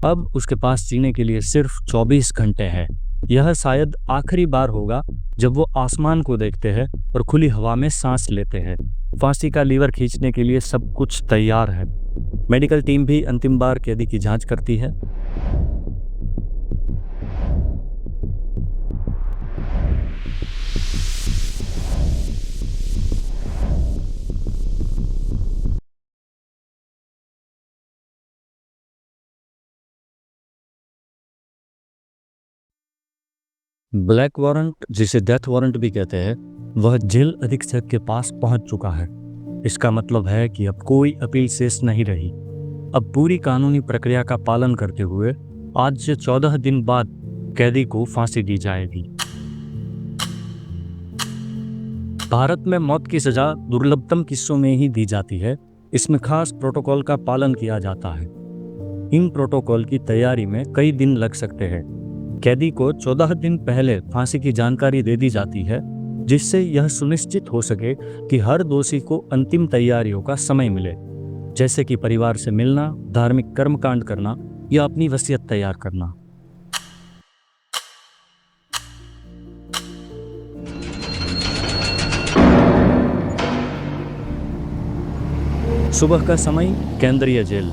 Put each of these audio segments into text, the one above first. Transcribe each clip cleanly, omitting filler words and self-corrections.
अब उसके पास जीने के लिए सिर्फ 24 घंटे हैं। यह शायद आखिरी बार होगा जब वो आसमान को देखते हैं और खुली हवा में सांस लेते हैं। फांसी का लीवर खींचने के लिए सब कुछ तैयार है। मेडिकल टीम भी अंतिम बार कैदी की जांच करती है। ब्लैक वारंट, जिसे डेथ वारंट भी कहते हैं, वह जेल अधीक्षक के पास पहुंच चुका है। इसका मतलब है कि अब कोई अपील शेष नहीं रही। अब पूरी कानूनी प्रक्रिया का पालन करते हुए आज से 14 दिन बाद कैदी को फांसी दी जाएगी। भारत में मौत की सजा दुर्लभतम किस्सों में ही दी जाती है। इसमें खास प्रोटोकॉल का पालन किया जाता है। इन प्रोटोकॉल की तैयारी में कई दिन लग सकते हैं। कैदी को 14 दिन पहले फांसी की जानकारी दे दी जाती है, जिससे यह सुनिश्चित हो सके कि हर दोषी को अंतिम तैयारियों का समय मिले, जैसे कि परिवार से मिलना, धार्मिक कर्मकांड करना या अपनी वसीयत तैयार करना। सुबह का समय, केंद्रीय जेल।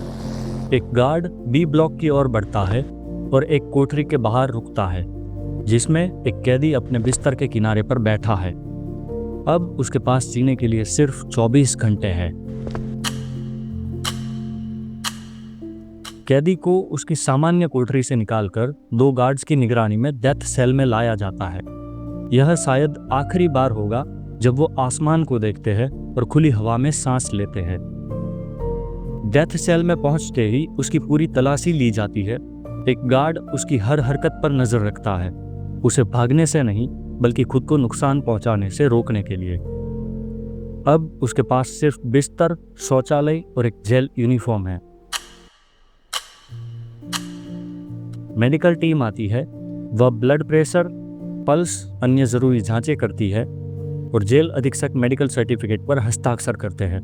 एक गार्ड बी ब्लॉक की ओर बढ़ता है और एक कोठरी के बाहर रुकता है, जिसमें एक कैदी अपने बिस्तर के किनारे पर बैठा है। अब उसके पास जीने के लिए सिर्फ 24 घंटे हैं। कैदी को उसकी सामान्य कोठरी से निकालकर 2 गार्ड्स की निगरानी में डेथ सेल में लाया जाता है। यह शायद आखिरी बार होगा जब वो आसमान को देखते हैं और खुली हवा में सांस लेते हैं। डेथ सेल में पहुंचते ही उसकी पूरी तलाशी ली जाती है। एक गार्ड उसकी हर हरकत पर नजर रखता है, उसे भागने से नहीं बल्कि खुद को नुकसान पहुंचाने से रोकने के लिए। अब उसके पास सिर्फ बिस्तर, शौचालय और एक जेल यूनिफॉर्म है। मेडिकल टीम आती है। वह ब्लड प्रेशर, पल्स, अन्य जरूरी जांचें करती है और जेल अधीक्षक मेडिकल सर्टिफिकेट पर हस्ताक्षर करते हैं।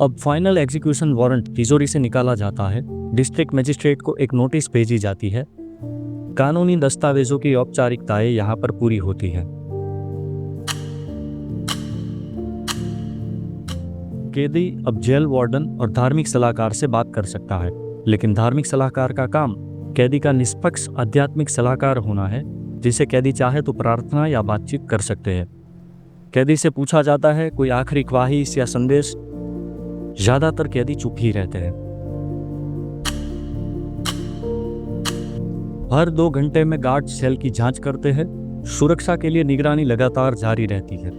अब फाइनल एग्जीक्यूशन वारंट तिजोरी से निकाला जाता है। डिस्ट्रिक्ट मजिस्ट्रेट को एक नोटिस भेजी जाती है। कानूनी दस्तावेजों की औपचारिकताएं यहाँ पर पूरी होती है। कैदी अब जेल वार्डन और धार्मिक सलाहकार से बात कर सकता है, लेकिन धार्मिक सलाहकार का काम कैदी का निष्पक्ष आध्यात्मिक सलाहकार होना है, जिसे कैदी चाहे तो प्रार्थना या बातचीत कर सकते हैं। कैदी से पूछा जाता है कोई आखिरी ख्वाहिश या संदेश। ज्यादातर कैदी चुप ही रहते हैं। हर 2 घंटे में गार्ड सेल की जांच करते हैं। सुरक्षा के लिए निगरानी लगातार जारी रहती है।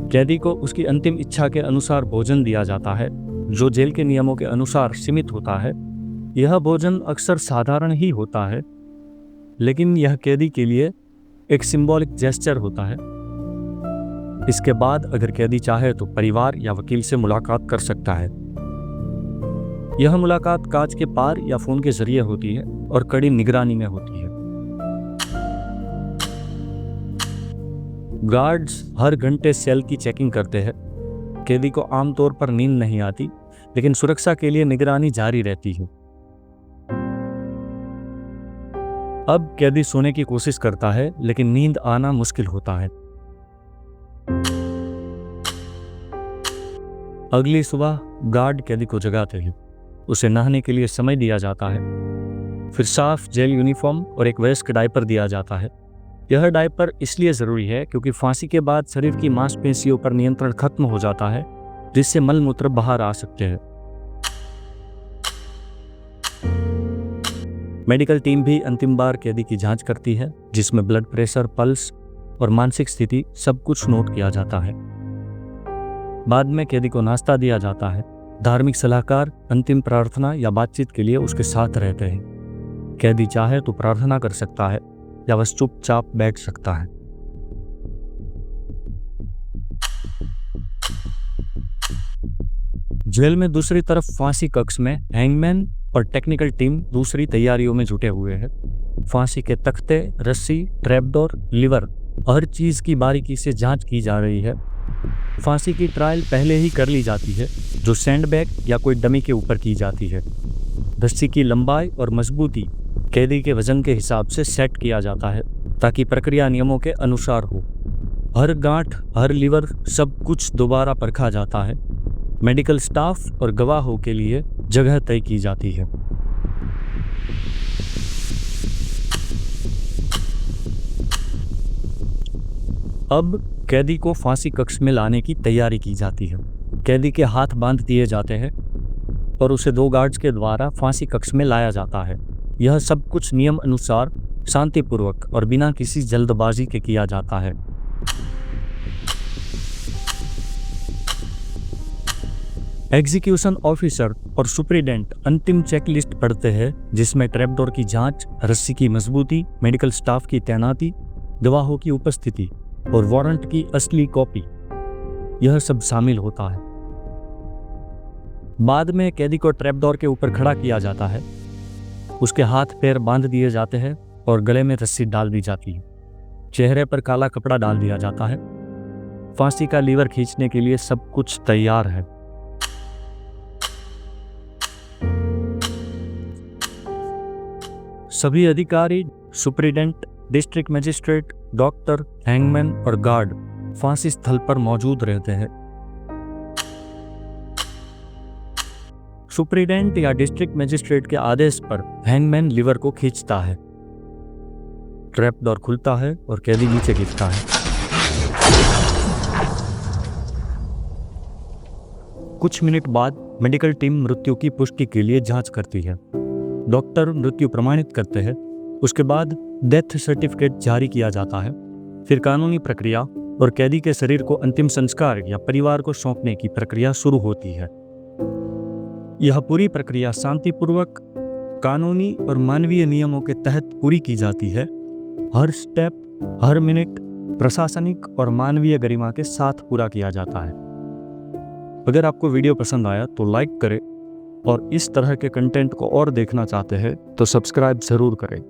कैदी को उसकी अंतिम इच्छा के अनुसार भोजन दिया जाता है, जो जेल के नियमों के अनुसार सीमित होता है। यह भोजन अक्सर साधारण ही होता है, लेकिन यह कैदी के लिए एक सिंबॉलिक जेस्चर होता है। इसके बाद अगर कैदी चाहे तो परिवार या वकील से मुलाकात कर सकता है। यह मुलाकात कांच के पार या फोन के जरिए होती है और कड़ी निगरानी में होती है। गार्ड्स हर घंटे सेल की चेकिंग करते हैं। कैदी को आमतौर पर नींद नहीं आती, लेकिन सुरक्षा के लिए निगरानी जारी रहती है। अब कैदी सोने की कोशिश करता है, लेकिन नींद आना मुश्किल होता है। अगली सुबह गार्ड कैदी को जगाते हैं। उसे नहाने के लिए समय दिया जाता है। फिर साफ जेल यूनिफॉर्म और एक वयस्क डायपर दिया जाता है। यह डायपर इसलिए ज़रूरी है क्योंकि फांसी के बाद शरीर की मांसपेशियों पर नियंत्रण खत्म हो जाता है, जिससे मल मूत्र बाहर आ सकते हैं। मेडिकल टीम भी अंतिम बार कैदी की जांच करती है, जिसमें ब्लड प्रेशर, पल्स और मानसिक स्थिति सब कुछ नोट किया जाता है। बाद में कैदी को नाश्ता दिया जाता है। धार्मिक सलाहकार अंतिम प्रार्थना या बातचीत के लिए उसके साथ रहते हैं। कैदी चाहे तो प्रार्थना कर सकता है या बस चुपचाप बैठ सकता है। जेल में दूसरी तरफ फांसी कक्ष में हैंगमैन और टेक्निकल टीम दूसरी तैयारियों में जुटे हुए हैं। फांसी के तख्ते, रस्सी, ट्रैपडोर, लीवर, हर चीज की बारीकी से जांच की जा रही है। फांसी की ट्रायल पहले ही कर ली जाती है, जो सैंडबैग या कोई डमी के ऊपर की जाती है। रस्सी की लंबाई और मजबूती कैदी के वजन के हिसाब से सेट किया जाता है ताकि प्रक्रिया नियमों के अनुसार हो। हर गांठ, हर लीवर, सब कुछ दोबारा परखा जाता है। मेडिकल स्टाफ और गवाहों के लिए जगह तय की जाती है। अब कैदी को फांसी कक्ष में लाने की तैयारी की जाती है। कैदी के हाथ बांध दिए जाते हैं और उसे 2 गार्ड्स के द्वारा फांसी कक्ष में लाया जाता है। यह सब कुछ नियम अनुसार, शांतिपूर्वक और बिना किसी जल्दबाजी के किया जाता है। एग्जीक्यूशन ऑफिसर और सुप्रीडेंट अंतिम चेकलिस्ट पढ़ते हैं, जिसमें ट्रैपडोर की जांच, रस्सी की मजबूती, मेडिकल स्टाफ की तैनाती, गवाहों की उपस्थिति और वारंट की असली कॉपी, यह सब शामिल होता है। बाद में कैदी को ट्रैपडोर के ऊपर खड़ा किया जाता है। उसके हाथ पैर बांध दिए जाते हैं और गले में रस्सी डाल दी जाती है। चेहरे पर काला कपड़ा डाल दिया जाता है। फांसी का लीवर खींचने के लिए सब कुछ तैयार है। सभी अधिकारी, superintendent, district magistrate, doctor, hangman और गार्ड फांसी स्थल पर मौजूद रहते हैं। सुप्रीडेंट या डिस्ट्रिक्ट मजिस्ट्रेट के आदेश पर हैंगमैन लीवर को खींचता है। ट्रैप डोर खुलता है और कैदी नीचे गिरता है। कुछ मिनट बाद मेडिकल टीम मृत्यु की पुष्टि के लिए जांच करती है। डॉक्टर मृत्यु प्रमाणित करते हैं। उसके बाद डेथ सर्टिफिकेट जारी किया जाता है। फिर कानूनी प्रक्रिया और कैदी के शरीर को अंतिम संस्कार या परिवार को सौंपने की प्रक्रिया शुरू होती है। यह पूरी प्रक्रिया शांतिपूर्वक, कानूनी और मानवीय नियमों के तहत पूरी की जाती है। हर स्टेप, हर मिनट प्रशासनिक और मानवीय गरिमा के साथ पूरा किया जाता है। अगर आपको वीडियो पसंद आया तो लाइक करें और इस तरह के कंटेंट को और देखना चाहते हैं तो सब्सक्राइब जरूर करें।